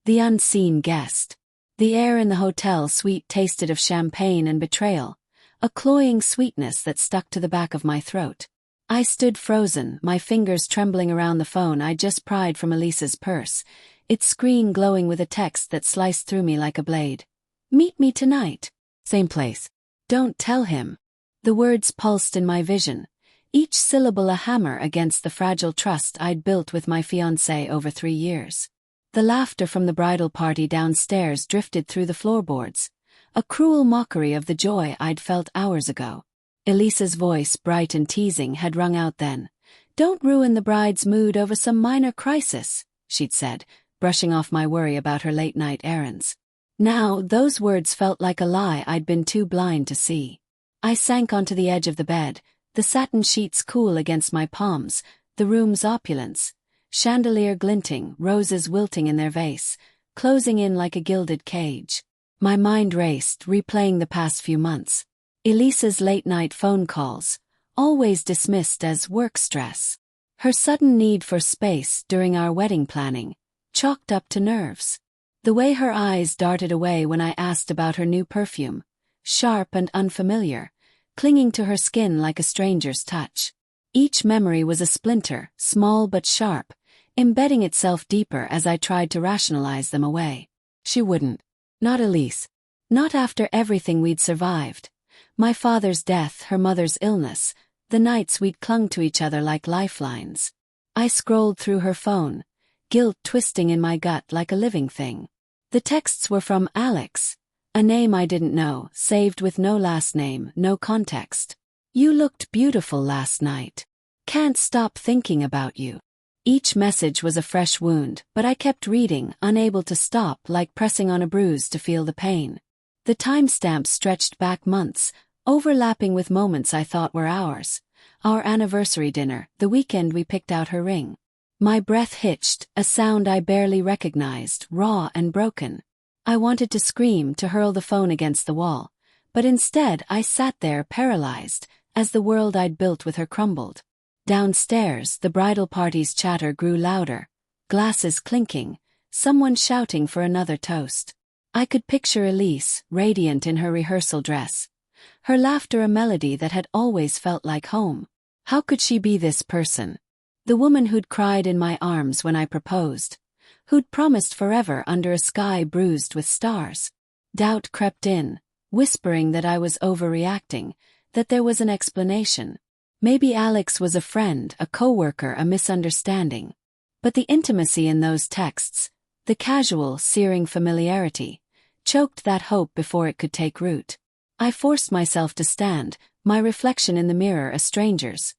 The unseen guest. The air in the hotel suite tasted of champagne and betrayal, a cloying sweetness that stuck to the back of my throat. I stood frozen, my fingers trembling around the phone I'd just pried from Elise's purse, its screen glowing with a text that sliced through me like a blade. "Meet me tonight. Same place. Don't tell him." The words pulsed in my vision, each syllable a hammer against the fragile trust I'd built with my fiancé over 3 years. The laughter from the bridal party downstairs drifted through the floorboards, a cruel mockery of the joy I'd felt hours ago. Elise's voice, bright and teasing, had rung out then. "Don't ruin the bride's mood over some minor crisis," she'd said, brushing off my worry about her late-night errands. Now, those words felt like a lie I'd been too blind to see. I sank onto the edge of the bed, the satin sheets cool against my palms, the room's opulence, chandelier glinting, roses wilting in their vase, closing in like a gilded cage. My mind raced, replaying the past few months. Elise's late-night phone calls, always dismissed as work stress. Her sudden need for space during our wedding planning, chalked up to nerves. The way her eyes darted away when I asked about her new perfume, sharp and unfamiliar, clinging to her skin like a stranger's touch. Each memory was a splinter, small but sharp, embedding itself deeper as I tried to rationalize them away. She wouldn't. Not Elise. Not after everything we'd survived. My father's death, her mother's illness, the nights we'd clung to each other like lifelines. I scrolled through her phone, guilt twisting in my gut like a living thing. The texts were from Alex, a name I didn't know, saved with no last name, no context. "You looked beautiful last night. Can't stop thinking about you." Each message was a fresh wound, but I kept reading, unable to stop, like pressing on a bruise to feel the pain. The timestamps stretched back months, overlapping with moments I thought were ours. Our anniversary dinner, the weekend we picked out her ring. My breath hitched, a sound I barely recognized, raw and broken. I wanted to scream, to hurl the phone against the wall, but instead I sat there paralyzed, as the world I'd built with her crumbled. Downstairs, the bridal party's chatter grew louder, glasses clinking, someone shouting for another toast. I could picture Elise, radiant in her rehearsal dress, her laughter a melody that had always felt like home. How could she be this person? The woman who'd cried in my arms when I proposed, who'd promised forever under a sky bruised with stars. Doubt crept in, whispering that I was overreacting, that there was an explanation. Maybe Alex was a friend, a coworker, a misunderstanding. But the intimacy in those texts, the casual, searing familiarity, choked that hope before it could take root. I forced myself to stand, my reflection in the mirror a stranger's.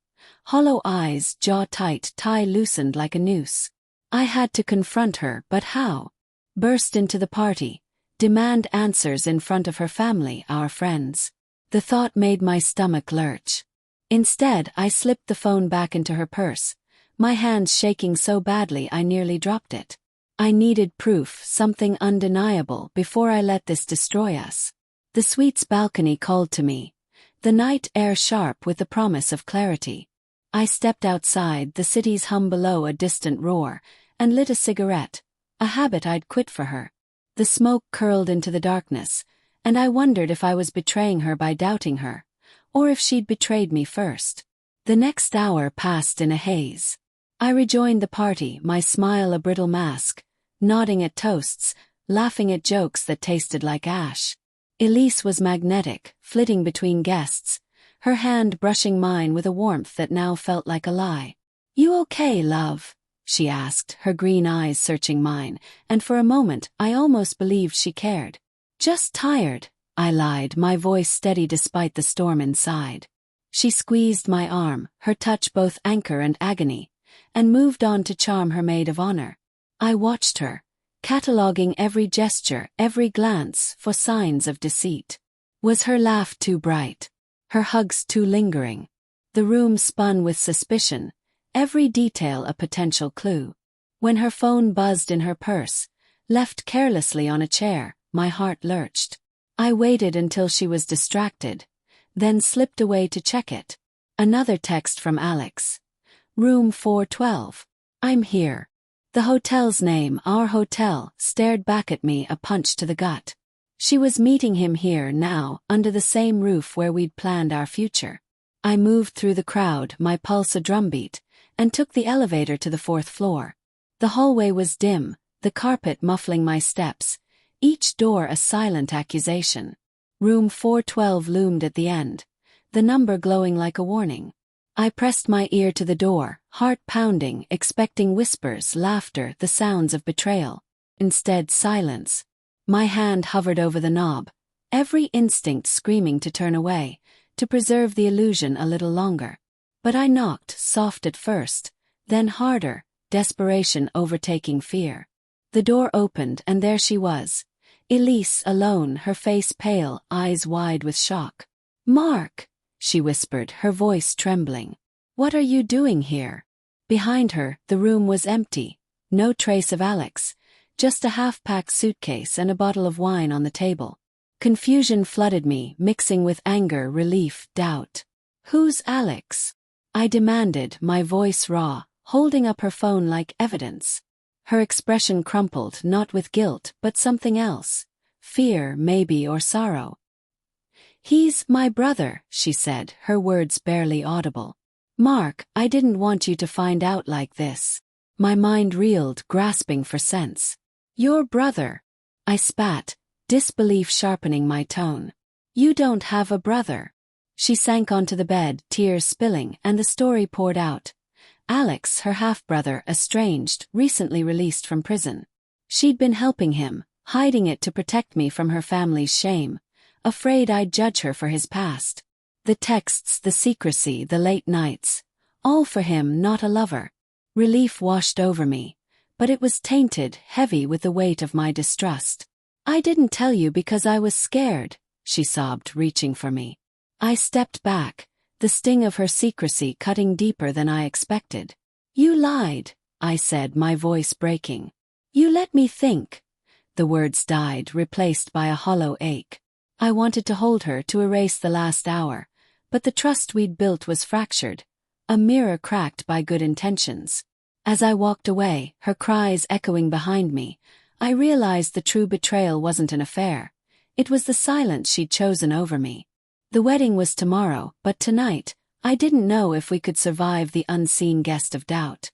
Hollow eyes, jaw tight, tie loosened like a noose. I had to confront her, but how? Burst into the party, demand answers in front of her family, our friends. The thought made my stomach lurch. Instead, I slipped the phone back into her purse, my hands shaking so badly I nearly dropped it. I needed proof, something undeniable, before I let this destroy us. The suite's balcony called to me, the night air sharp with the promise of clarity. I stepped outside, the city's hum below a distant roar, and lit a cigarette, a habit I'd quit for her. The smoke curled into the darkness, and I wondered if I was betraying her by doubting her, or if she'd betrayed me first. The next hour passed in a haze. I rejoined the party, my smile a brittle mask, nodding at toasts, laughing at jokes that tasted like ash. Elise was magnetic, flitting between guests, her hand brushing mine with a warmth that now felt like a lie. "You okay, love?" she asked, her green eyes searching mine, and for a moment I almost believed she cared. "Just tired," I lied, my voice steady despite the storm inside. She squeezed my arm, her touch both anchor and agony, and moved on to charm her maid of honor. I watched her, cataloging every gesture, every glance, for signs of deceit. Was her laugh too bright? Her hugs too lingering? The room spun with suspicion, every detail a potential clue. When her phone buzzed in her purse, left carelessly on a chair, my heart lurched. I waited until she was distracted, then slipped away to check it. Another text from Alex. "Room 412. I'm here." The hotel's name, our hotel, stared back at me, a punch to the gut. She was meeting him here now, under the same roof where we'd planned our future. I moved through the crowd, my pulse a drumbeat, and took the elevator to the 4th floor. The hallway was dim, the carpet muffling my steps, each door a silent accusation. Room 412 loomed at the end, the number glowing like a warning. I pressed my ear to the door, heart pounding, expecting whispers, laughter, the sounds of betrayal. Instead, silence. My hand hovered over the knob, every instinct screaming to turn away, to preserve the illusion a little longer. But I knocked, soft at first, then harder, desperation overtaking fear. The door opened and there she was. Elise, alone, her face pale, eyes wide with shock. "Mark," she whispered, her voice trembling. "What are you doing here?" Behind her, the room was empty, no trace of Alex, just a half-packed suitcase and a bottle of wine on the table. Confusion flooded me, mixing with anger, relief, doubt. "Who's Alex?" I demanded, my voice raw, holding up her phone like evidence. Her expression crumpled, not with guilt, but something else. Fear, maybe, or sorrow. "He's my brother," she said, her words barely audible. "Mark, I didn't want you to find out like this." My mind reeled, grasping for sense. "Your brother?" I spat, disbelief sharpening my tone. "You don't have a brother." She sank onto the bed, tears spilling, and the story poured out. Alex, her half-brother, estranged, recently released from prison. She'd been helping him, hiding it to protect me from her family's shame, afraid I'd judge her for his past. The texts, the secrecy, the late nights. All for him, not a lover. Relief washed over me, but it was tainted, heavy with the weight of my distrust. "I didn't tell you because I was scared," she sobbed, reaching for me. I stepped back, the sting of her secrecy cutting deeper than I expected. "You lied," I said, my voice breaking. "You let me think." The words died, replaced by a hollow ache. I wanted to hold her, to erase the last hour, but the trust we'd built was fractured, a mirror cracked by good intentions. As I walked away, her cries echoing behind me, I realized the true betrayal wasn't an affair. It was the silence she'd chosen over me. The wedding was tomorrow, but tonight, I didn't know if we could survive the unseen guest of doubt.